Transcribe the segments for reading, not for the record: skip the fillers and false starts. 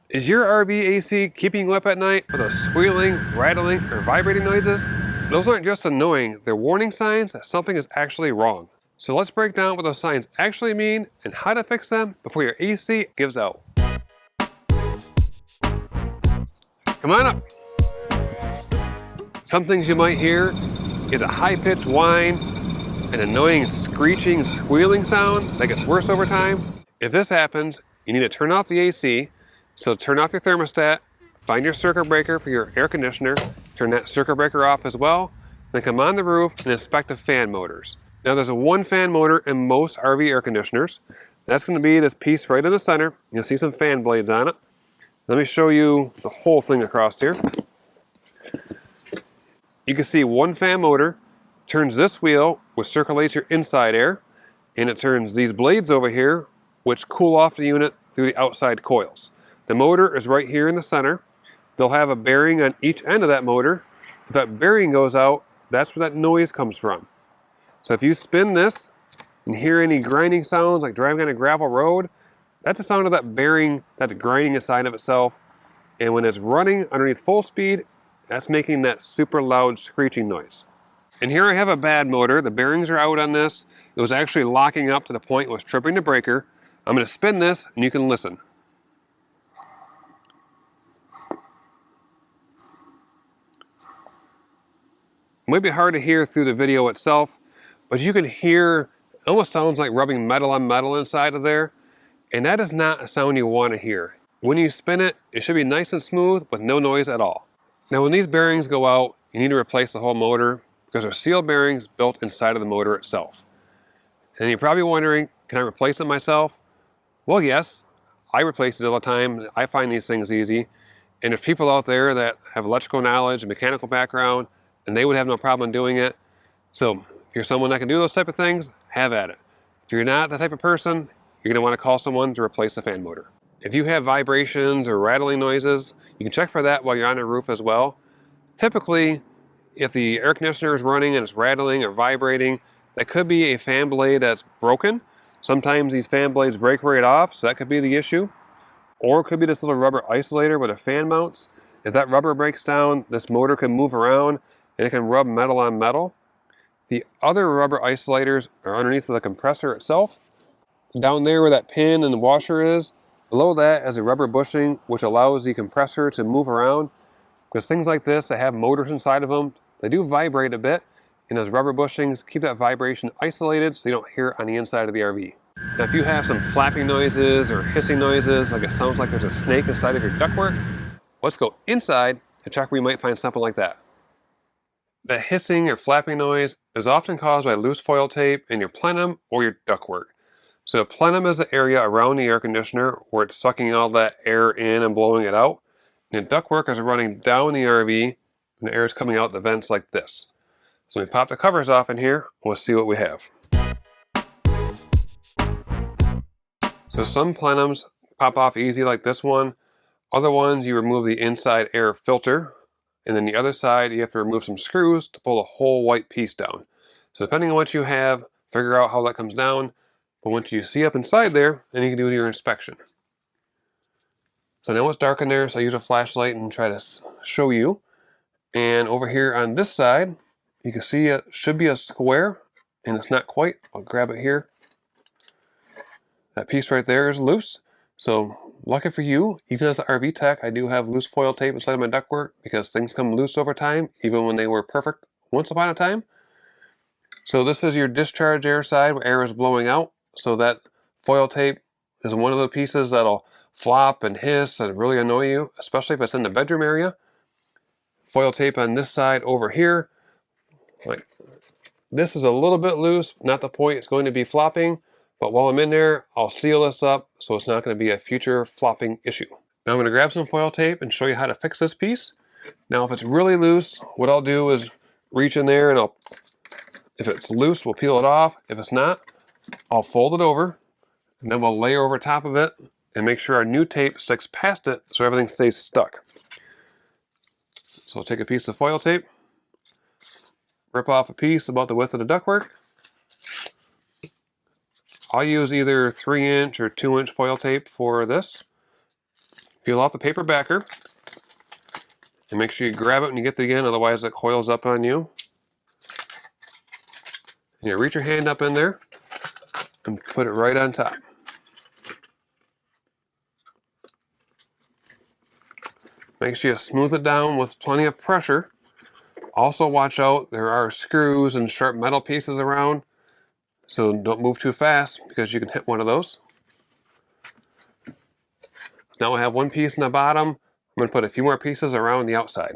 Is your RV AC keeping you up at night with those squealing, rattling, or vibrating noises? Those aren't just annoying, they're warning signs that something is actually wrong. So let's break down what those signs actually mean and how to fix them before your AC gives out. Come on up. Some things you might hear is a high-pitched whine, an annoying screeching, squealing sound that gets worse over time. If this happens, you need to turn off the AC. So turn off your thermostat, find your circuit breaker for your air conditioner, turn that circuit breaker off as well, then come on the roof and inspect the fan motors. Now there's a one fan motor in most RV air conditioners. That's going to be this piece right in the center. You'll see some fan blades on it. Let me show you the whole thing across here. You can see one fan motor turns this wheel, which circulates your inside air, and it turns these blades over here, which cool off the unit through the outside coils. The motor is right here in the center. They'll have a bearing on each end of that motor. If that bearing goes out, that's where that noise comes from. So if you spin this and hear any grinding sounds like driving on a gravel road, that's the sound of that bearing that's grinding inside of itself. And when it's running underneath full speed, that's making that super loud screeching noise. And here I have a bad motor. The bearings are out on this. It was actually locking up to the point it was tripping the breaker. I'm going to spin this and you can listen. It might be hard to hear through the video itself, but you can hear, it almost sounds like rubbing metal on metal inside of there, and that is not a sound you want to hear. When you spin it, it should be nice and smooth with no noise at all. Now when these bearings go out, you need to replace the whole motor because they're seal bearings built inside of the motor itself. And you're probably wondering, can I replace it myself? Well, yes, I replace it all the time. I find these things easy. And there's people out there that have electrical knowledge and mechanical background, and they would have no problem doing it. So if you're someone that can do those type of things, have at it. If you're not that type of person, you're going to want to call someone to replace the fan motor. If you have vibrations or rattling noises, you can check for that while you're on the roof as well. Typically, if the air conditioner is running and it's rattling or vibrating, that could be a fan blade that's broken. Sometimes these fan blades break right off, so that could be the issue. Or it could be this little rubber isolator where the fan mounts. If that rubber breaks down, this motor can move around and it can rub metal on metal. The other rubber isolators are underneath the compressor itself. Down there where that pin and the washer is, below that is a rubber bushing which allows the compressor to move around. Because things like this that have motors inside of them, they do vibrate a bit, and those rubber bushings keep that vibration isolated so you don't hear it on the inside of the RV. Now if you have some flapping noises or hissing noises, like it sounds like there's a snake inside of your ductwork, let's go inside and check where you might find something like that. The hissing or flapping noise is often caused by loose foil tape in your plenum or your ductwork. So the plenum is the area around the air conditioner where it's sucking all that air in and blowing it out. And the ductwork is running down the RV and the air is coming out the vents like this. So we pop the covers off in here and we'll see what we have. So some plenums pop off easy like this one. Other ones you remove the inside air filter. And then the other side, you have to remove some screws to pull the whole white piece down. So depending on what you have, figure out how that comes down. But once you see up inside there, then you can do your inspection. So now it's dark in there, so I use a flashlight and try to show you. And over here on this side, you can see it should be a square, and it's not quite. I'll grab it here. That piece right there is loose. So lucky for you, even as an RV tech, I do have loose foil tape inside of my ductwork because things come loose over time, even when they were perfect once upon a time. So this is your discharge air side where air is blowing out. So that foil tape is one of the pieces that'll flop and hiss and really annoy you, especially if it's in the bedroom area. Foil tape on this side over here, like this is a little bit loose, not the point it's going to be flopping. But while I'm in there, I'll seal this up so it's not going to be a future flopping issue. Now I'm going to grab some foil tape and show you how to fix this piece. Now if it's really loose, what I'll do is reach in there and if it's loose, we'll peel it off. If it's not, I'll fold it over and then we'll layer over top of it and make sure our new tape sticks past it so everything stays stuck. So I'll take a piece of foil tape, rip off a piece about the width of the ductwork. I'll use either 3-inch or 2-inch foil tape for this. Peel off the paper backer. And make sure you grab it when you get to the end, otherwise it coils up on you. And you reach your hand up in there and put it right on top. Make sure you smooth it down with plenty of pressure. Also watch out, there are screws and sharp metal pieces around, so don't move too fast because you can hit one of those. Now I have one piece in the bottom. I'm going to put a few more pieces around the outside.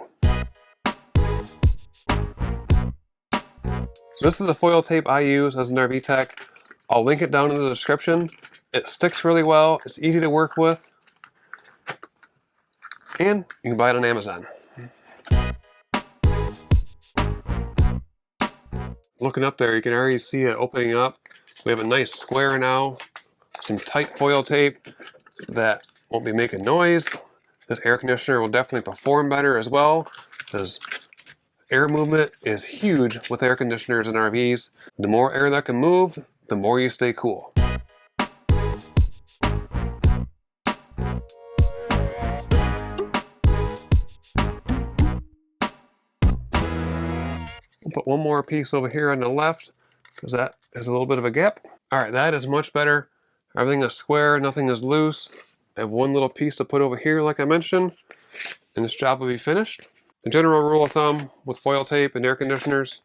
This is the foil tape I use as an RV tech. I'll link it down in the description. It sticks really well, it's easy to work with, and you can buy it on Amazon. Looking up there, you can already see it opening up. We have a nice square now, some tight foil tape that won't be making noise. This air conditioner will definitely perform better as well, because air movement is huge with air conditioners and RVs. The more air that can move, the more you stay cool. We'll put one more piece over here on the left, because that is a little bit of a gap. Alright, that is much better. Everything is square, nothing is loose. I have one little piece to put over here like I mentioned, and this job will be finished. The general rule of thumb with foil tape and air conditioners,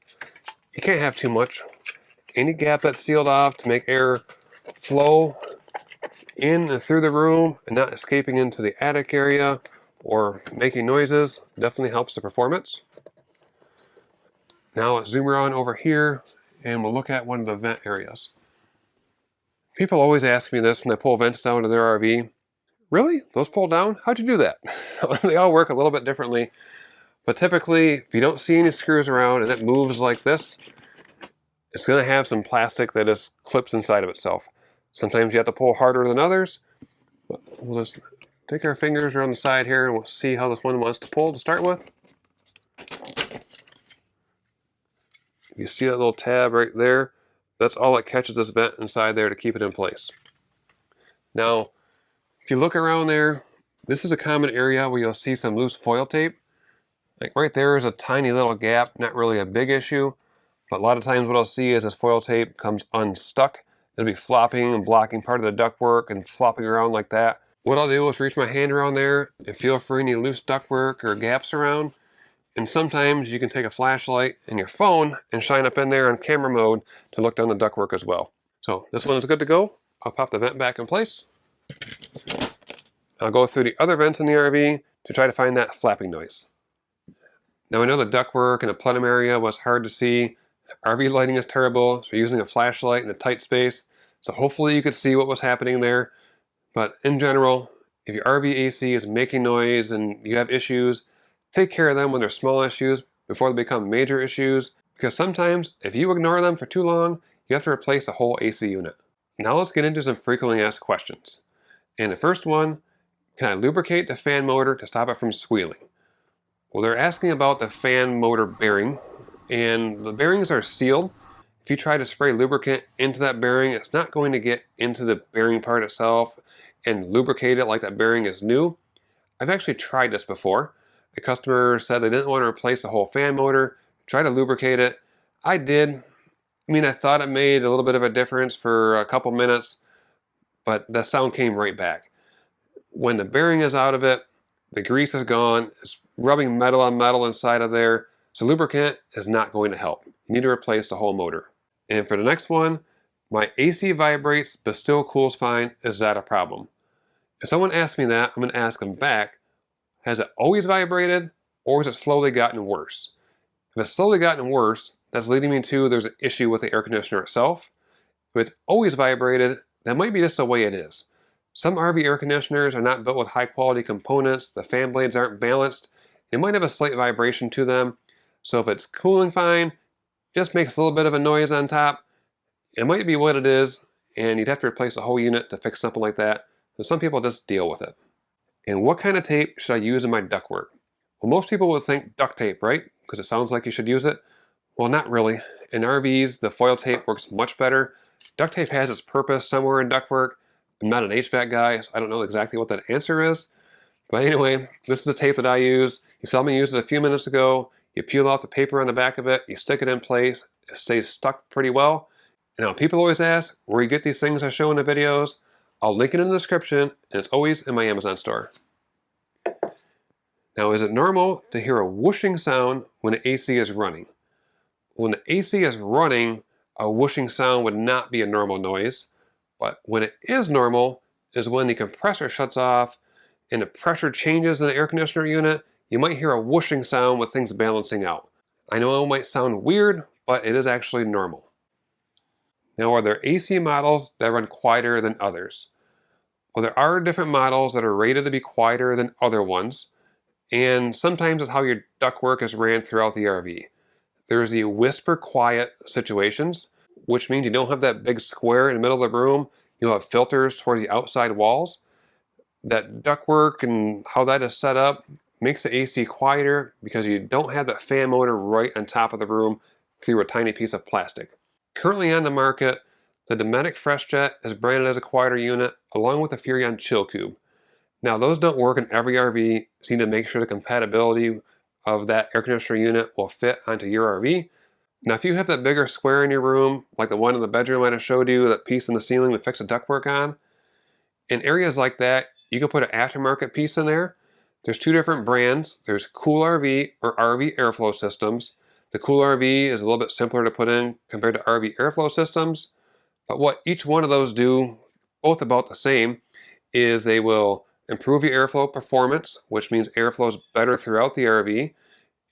you can't have too much. Any gap that's sealed off to make air flow in and through the room and not escaping into the attic area or making noises definitely helps the performance. Now let's zoom around over here and we'll look at one of the vent areas. People always ask me this when they pull vents down to their RV. Really? Those pull down? How'd you do that? They all work a little bit differently. But typically, if you don't see any screws around and it moves like this, it's going to have some plastic that just clips inside of itself. Sometimes you have to pull harder than others. But we'll just take our fingers around the side here and we'll see how this one wants to pull to start with. You see that little tab right there? That's all that catches this vent inside there to keep it in place. Now, if you look around there, this is a common area where you'll see some loose foil tape. Like right there is a tiny little gap, not really a big issue, but a lot of times what I'll see is this foil tape comes unstuck. It'll be flopping and blocking part of the ductwork and flopping around like that. What I'll do is reach my hand around there and feel for any loose ductwork or gaps around. And sometimes you can take a flashlight and your phone and shine up in there on camera mode to look down the ductwork as well. So this one is good to go. I'll pop the vent back in place. I'll go through the other vents in the RV to try to find that flapping noise. Now I know the ductwork in the plenum area was hard to see. RV lighting is terrible, so using a flashlight in a tight space. So hopefully you could see what was happening there. But in general, if your RV AC is making noise and you have issues, take care of them when they're small issues before they become major issues. Because sometimes, if you ignore them for too long, you have to replace a whole AC unit. Now let's get into some frequently asked questions. And the first one, can I lubricate the fan motor to stop it from squealing? Well, they're asking about the fan motor bearing, and the bearings are sealed. If you try to spray lubricant into that bearing, it's not going to get into the bearing part itself and lubricate it like that bearing is new. I've actually tried this before. A customer said they didn't want to replace the whole fan motor, try to lubricate it. I did. I mean, I thought it made a little bit of a difference for a couple minutes, but the sound came right back. When the bearing is out of it, the grease is gone, it's rubbing metal on metal inside of there, so lubricant is not going to help. You need to replace the whole motor. And for the next one, my AC vibrates but still cools fine. Is that a problem? If someone asks me that, I'm going to ask them back, has it always vibrated or has it slowly gotten worse? If it's slowly gotten worse, that's leading me to there's an issue with the air conditioner itself. If it's always vibrated, that might be just the way it is. Some RV air conditioners are not built with high quality components, the fan blades aren't balanced, they might have a slight vibration to them. So if it's cooling fine, just makes a little bit of a noise on top, it might be what it is, and you'd have to replace a whole unit to fix something like that. So some people just deal with it. And what kind of tape should I use in my ductwork? Well, most people would think duct tape, right? Because it sounds like you should use it. Well, not really. In RVs, the foil tape works much better. Duct tape has its purpose somewhere in ductwork. I'm not an HVAC guy, so I don't know exactly what that answer is. But anyway, this is the tape that I use. You saw me use it a few minutes ago. You peel off the paper on the back of it, you stick it in place, it stays stuck pretty well. Now, people always ask where you get these things I show in the videos. I'll link it in the description, and it's always in my Amazon store. Now, is it normal to hear a whooshing sound when the AC is running? When the AC is running, a whooshing sound would not be a normal noise, but when it is normal is when the compressor shuts off and the pressure changes in the air conditioner unit. You might hear a whooshing sound with things balancing out. I know it might sound weird, but it is actually normal. Now, are there AC models that run quieter than others? Well, there are different models that are rated to be quieter than other ones, and sometimes it's how your ductwork is ran throughout the RV. There's the whisper quiet situations, which means you don't have that big square in the middle of the room. You'll have filters towards the outside walls. That ductwork and how that is set up makes the AC quieter because you don't have that fan motor right on top of the room through a tiny piece of plastic. Currently on the market, the Dometic FreshJet is branded as a quieter unit along with the Furrion Chill Cube. Now, those don't work in every RV, so you need to make sure the compatibility of that air conditioner unit will fit onto your RV. Now, if you have that bigger square in your room, like the one in the bedroom I just showed you, that piece in the ceiling to fix the ductwork on, in areas like that, you can put an aftermarket piece in there. There's two different brands. There's Cool RV or RV Airflow Systems. The Cool RV is a little bit simpler to put in compared to RV Airflow Systems, but what each one of those do, both about the same, is they will improve your airflow performance, which means airflow is better throughout the RV,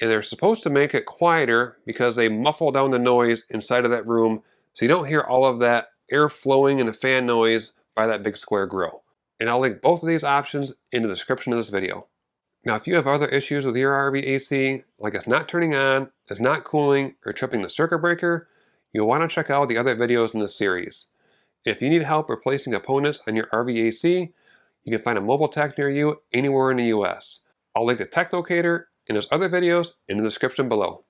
and they're supposed to make it quieter because they muffle down the noise inside of that room so you don't hear all of that air flowing and the fan noise by that big square grill. And I'll link both of these options in the description of this video. Now, if you have other issues with your RV AC, like it's not turning on, it's not cooling, or tripping the circuit breaker, you'll want to check out the other videos in this series. If you need help replacing components on your RV AC, you can find a mobile tech near you anywhere in the US. I'll link the tech locator and those other videos in the description below.